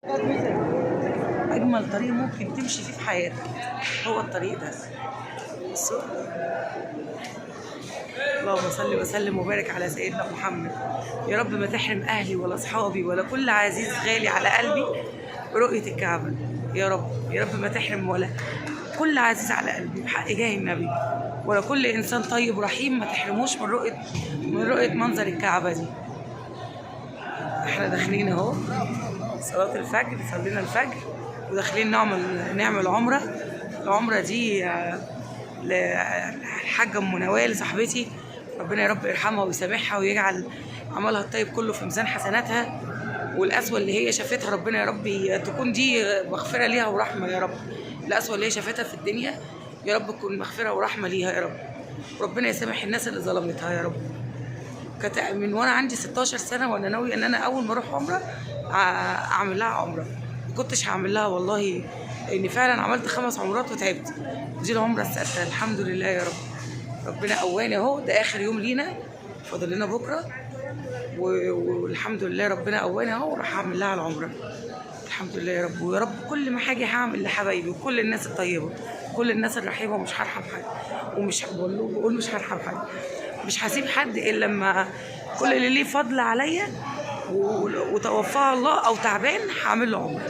اجمل طريق ممكن تمشي فيه في حياتك هو الطريق ده. بصوا، اللهم صل وسلم وبارك على سيدنا محمد. يا رب ما تحرم اهلي ولا اصحابي ولا كل عزيز غالي على قلبي برؤية الكعبة. يا رب يا رب ما تحرم ولا كل عزيز على قلبي بحق جاه النبي، ولا كل انسان طيب رحيم ما تحرموش من رؤية منظر الكعبة دي. احنا داخلين اهو صلاة الفجر، صلينا الفجر وداخلين نعمل عمرة. العمرة دي للحاجة ام نوال صاحبتي، ربنا يا رب يرحمها ويسامحها ويجعل عملها الطيب كله في ميزان حسناتها، والقسوة اللي هي شافتها ربنا يا رب تكون دي مغفرة ليها ورحمة يا رب. القسوة اللي هي شافتها في الدنيا يا رب تكون مغفرة ورحمة ليها يا رب، وربنا يسامح الناس اللي ظلمتها يا رب. كانت من وانا عندي 16 سنة وانا ناوية ان انا اول ما اروح عمرة اعمل لها عمرة. ما كنتش هعمل لها والله، اني فعلا عملت 5 عمرات وتعبت. دي العمرة السادسة الحمد لله يا رب. ربنا قواني اهو، ده اخر يوم لينا، فاضل لنا بكره والحمد لله ربنا قواني اهو، وراح اعمل لها العمره الحمد لله يا رب. ويا رب كل ما حاجه هعمل لحبايبي وكل الناس الطيبه كل الناس الرحيمه، ومش هرحم حد، ومش بقول مش هرحم حد، مش هسيب حد الا لما كل اللي ليه فضل عليا وتوفاه الله او تعبان هعمل له عمره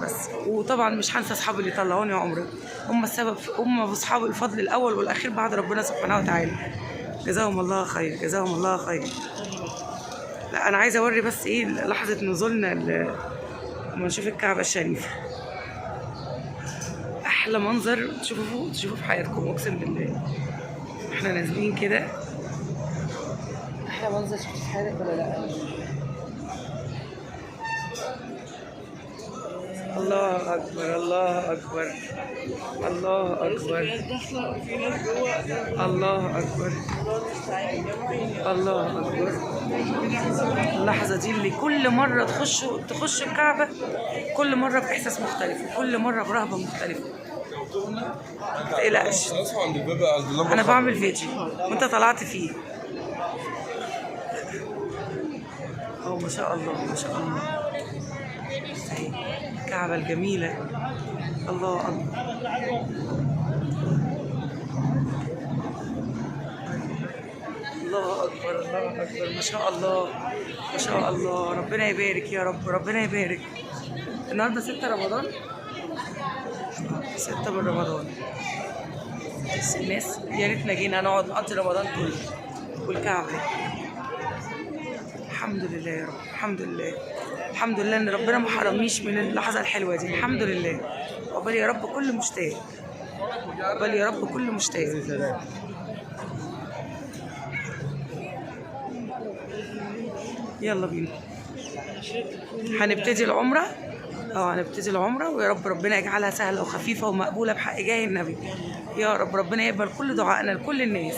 بس. وطبعا مش هنسى اصحابي اللي طلعوني عمره، هم السبب، هم اصحاب الفضل الاول والاخير بعد ربنا سبحانه وتعالى. جزاهم الله خير، جزاهم الله خير. لا انا عايزه اوري بس ايه لحظه نزولنا لما نشوف الكعبه الشريفه. احلى منظر تشوفوه في حياتكم اقسم بالله. احنا نازلين كده، احلى منظر شفتوا في حياتك ولا لا؟ الله اكبر الله اكبر الله اكبر الله اكبر الله اكبر. اللحظه دي اللي كل مره تخشوا الكعبه كل مره باحساس مختلف وكل مره برهبه مختلفه. ما تقلقش انا بعمل فيديو وانت طلعت فيه. ما شاء الله ما شاء الله. الكعبة الجميلة الله أكبر الله أكبر الله أكبر. ما شاء الله ما شاء الله. ربنا يبارك يا رب، ربنا يبارك. النهارده 6 رمضان، 6 من رمضان. الناس يا ريتنا جينا نقعد نقضي رمضان كله والكعبة. الحمد لله يا رب، الحمد لله الحمد لله ان ربنا ما حرمنيش من اللحظه الحلوه دي الحمد لله. عقبال يا رب كل مشتاق، عقبال يا رب كل مشتاق. يلا بينا هنبتدي العمره. هنبتدي العمره، ويا رب ربنا يجعلها سهله وخفيفه ومقبوله بحق جاه النبي. يا رب ربنا يقبل كل دعائنا لكل الناس.